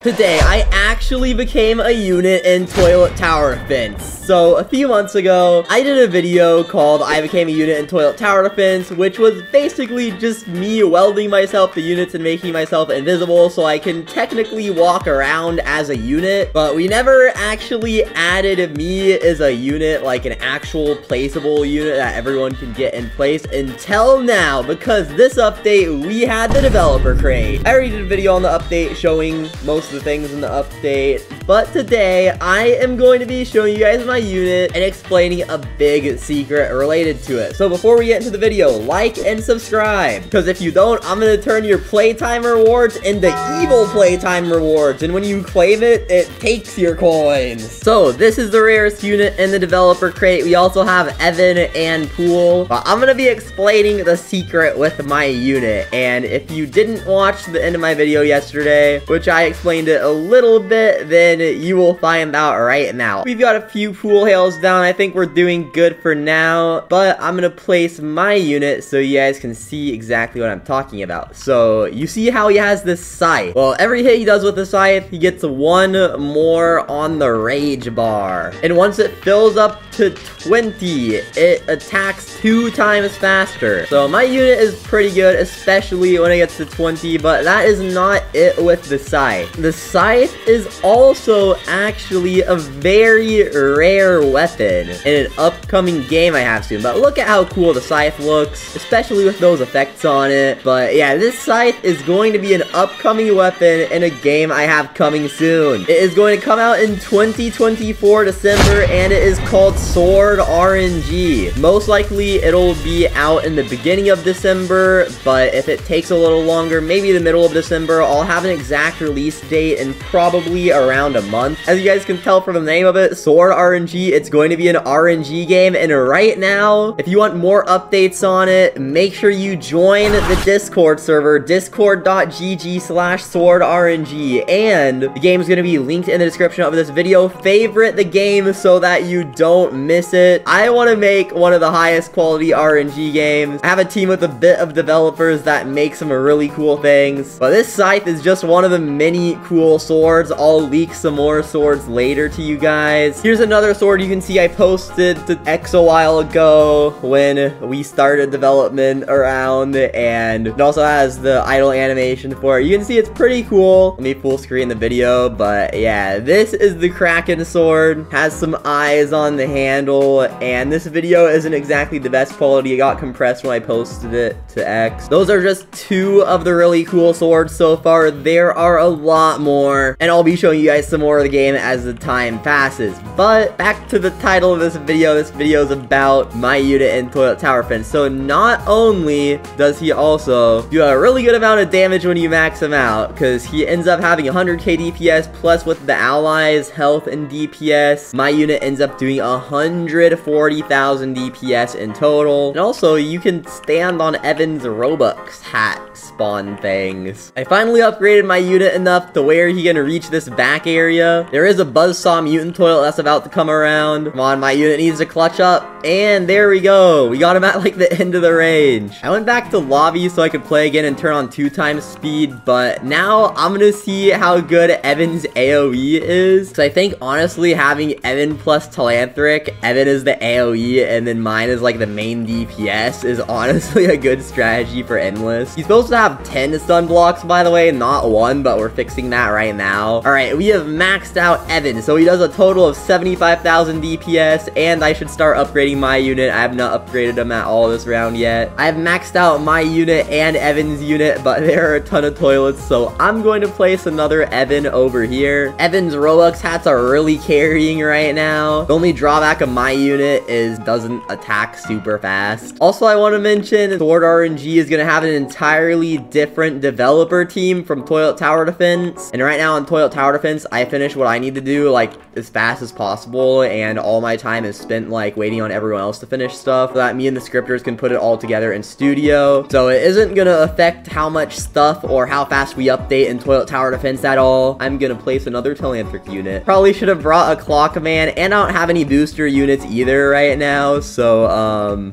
Today, I actually became a unit in Toilet Tower Defense. So, a few months ago, I did a video called I Became a Unit in Toilet Tower Defense, which was basically just me welding myself to units and making myself invisible so I can technically walk around as a unit. But we never actually added me as a unit, like an actual placeable unit that everyone can get in place until now, because this update, we had the developer crate. I already did a video on the update showing most of the things in the update, but today I am going to be showing you guys my unit and explaining a big secret related to it. So before we get into the video, like and subscribe, because if you don't, I'm going to turn your Playtime Rewards into evil Playtime Rewards, and when you claim it, it takes your coins. So this is the rarest unit in the developer crate. We also have Evan and Pool, but I'm going to be explaining the secret with my unit. And if you didn't watch the end of my video yesterday, which I explained it a little bit, then you will find out right now. We've got a few pool hails down. I think we're doing good for now, but I'm gonna place my unit so you guys can see exactly what I'm talking about. So you see how he has this scythe? Well, every hit he does with the scythe, he gets one more on the rage bar, and once it fills up to 20, it attacks 2 times faster. So my unit is pretty good, especially when it gets to 20, but that is not it with the scythe. The scythe is also actually a very rare weapon in an upcoming game I have soon. But look at how cool the scythe looks, especially with those effects on it. But yeah, this scythe is going to be an upcoming weapon in a game I have coming soon. It is going to come out in 2024 December, and it is called Sword RNG. Most likely it'll be out in the beginning of December, but if it takes a little longer, maybe the middle of December, I'll have an exact release date in probably around a month. As you guys can tell from the name of it, Sword RNG, it's going to be an RNG game, and right now, if you want more updates on it, make sure you join the Discord server, discord.gg/swordrng, and the game is going to be linked in the description of this video. Favorite the game so that you don't miss it. I want to make one of the highest quality RNG games. I have a team with a bit of developers that make some really cool things, but this scythe is just one of the many cool swords. I'll leak some more swords later to you guys. Here's another sword you can see I posted to X a while ago when we started development around, and it also has the idle animation for it. You can see it's pretty cool. Let me full screen the video, but yeah, this is the Kraken sword. Has some eyes on the handle, and this video isn't exactly the best quality. It got compressed when I posted it to X. Those are just 2 of the really cool swords so far. There are a lot more, and I'll be showing you guys some more of the game as the time passes. But back to the title of this video. This video is about my unit in Toilet Tower Defense. So not only does he also do a really good amount of damage when you max him out, because he ends up having 100k DPS, plus with the allies health and DPS, my unit ends up doing 140,000 DPS in total. And also, you can stand on Evan's Robux hat spawn things. I finally upgraded my unit enough to where he can reach this back area. There is a buzzsaw mutant toilet that's about to come around. Come on, my unit needs to clutch up, and there we go. We got him at like the end of the range. I went back to lobby so I could play again and turn on 2 times speed, but now I'm gonna see how good Evan's AoE is. So I think honestly having Evan plus Telanthric, Evan is the AoE, and then mine is like the main DPS, is honestly a good strategy for Endless. He's supposed to have 10 stun blocks, by the way, not 1, but we're fixing that right now. Alright, we have maxed out Evan, so he does a total of 75,000 DPS, and I should start upgrading my unit. I have not upgraded him at all this round yet. I have maxed out my unit and Evan's unit, but there are a ton of toilets, so I'm going to place another Evan over here. Evan's Robux hats are really carrying right now. The only drawback of my unit is doesn't attack super fast. Also, I want to mention Sword RNG is going to have an entirely different developer team from Toilet Tower Defense, and right now on Toilet Tower Defense, I finish what I need to do like as fast as possible, and all my time is spent like waiting on everyone else to finish stuff so that me and the scripters can put it all together in studio. So it isn't gonna affect how much stuff or how fast we update in Toilet Tower Defense at all. I'm gonna place another Telanthric unit. Probably should have brought a Clock Man, and I don't have any boost booster units either right now, so,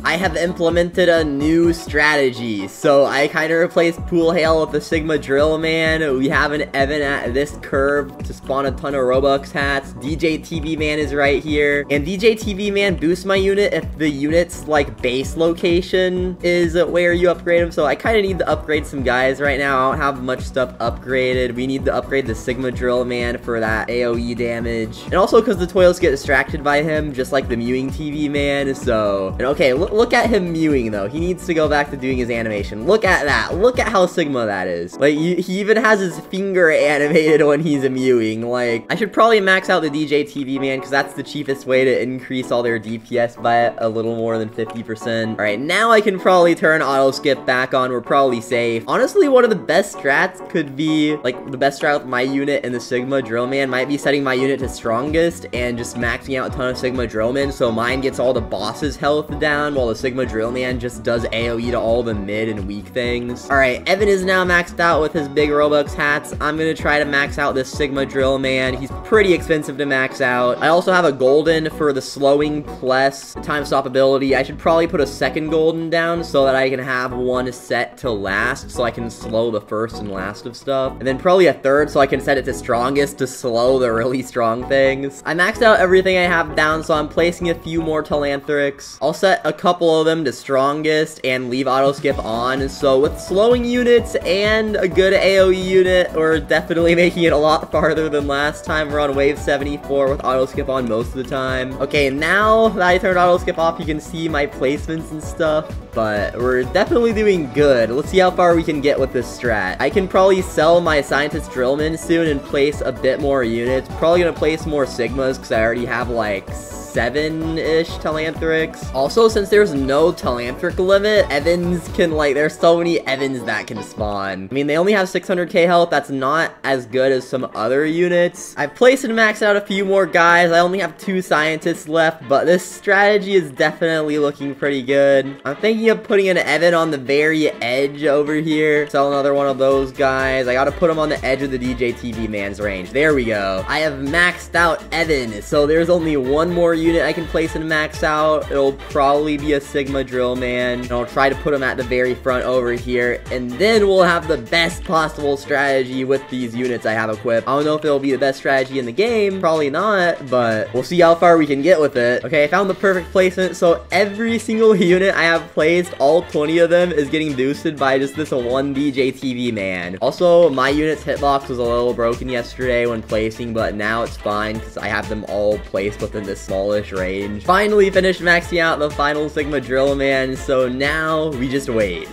I have implemented a new strategy. So I kind of replaced Pool Hail with the Sigma Drill Man. We have an Evan at this curve to spawn a ton of Robux hats. DJ TV Man is right here, and DJ TV Man boosts my unit if the unit's, like, base location is where you upgrade them, so I kind of need to upgrade some guys right now. I don't have much stuff upgraded. We need to upgrade the Sigma Drill Man for that AoE damage, and also because the toilets get distracted by him, just like the Mewing TV Man, so... And okay, look at him mewing, though. He needs to go back to doing his animation. Look at that. Look at how Sigma that is. Like, he even has his finger animated when he's mewing. Like, I should probably max out the DJ TV Man, because that's the cheapest way to increase all their DPS by a little more than 50%. Alright, now I can probably turn auto skip back on. We're probably safe. Honestly, one of the best strats could be, like, the best strat with my unit and the Sigma Drill Man might be setting my unit to strongest and just maxing out a ton of Sigma Drill Men, so mine gets all the boss's health down, while the Sigma Drill Man just does AoE to all the mid and weak things. Alright, Evan is now maxed out with his big Robux hats. I'm gonna try to max out this Sigma Drill Man. He's pretty expensive to max out. I also have a golden for the slowing plus time stop ability. I should probably put a second golden down so that I can have one set to last, so I can slow the first and last of stuff. And then probably a third so I can set it to strongest to slow the really strong things. I maxed out everything I have down, so I'm placing a few more Telanthrics. I'll set a couple of them to strongest and leave auto skip on, so with slowing units and a good AoE unit, we're definitely making it a lot farther than last time. We're on wave 74 with auto skip on most of the time. Okay, now that I turned auto skip off, you can see my placements and stuff, but we're definitely doing good. Let's see how far we can get with this strat. I can probably sell my Scientist Drillman soon and place a bit more units. Probably gonna place more Sigmas because I already have like 7-ish Telanthrics. Also, since there's no Telanthric limit, Evans can, like, there's so many Evans that can spawn. I mean, they only have 600k health. That's not as good as some other units. I've placed and maxed out a few more guys. I only have 2 scientists left, but this strategy is definitely looking pretty good. I'm thinking of putting an Evan on the very edge over here. Sell another one of those guys. I gotta put him on the edge of the DJ TV Man's range. There we go. I have maxed out Evan, so there's only one more unit I can place and max out. It'll probably be a Sigma Drill Man, and I'll try to put him at the very front over here, and then we'll have the best possible strategy with these units I have equipped. I don't know if it'll be the best strategy in the game, probably not, but we'll see how far we can get with it. Okay, I found the perfect placement, so every single unit I have placed, all 20 of them, is getting boosted by just this one DJ TV Man. Also, my unit's hitbox was a little broken yesterday when placing, but now it's fine because I have them all placed within this smallish range. Finally finished maxing out the final Sigma Drill Man, so now we just wait.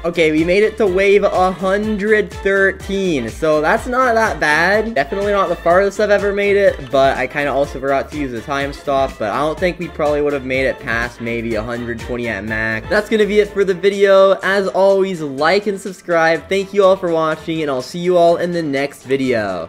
Okay, we made it to wave 113, so that's not that bad. Definitely not the farthest I've ever made it, but I kind of also forgot to use the time stop, but I don't think we probably would have made it past maybe 120 at max. That's gonna be it for the video. As always, like and subscribe. Thank you all for watching, and I'll see you all in the next video.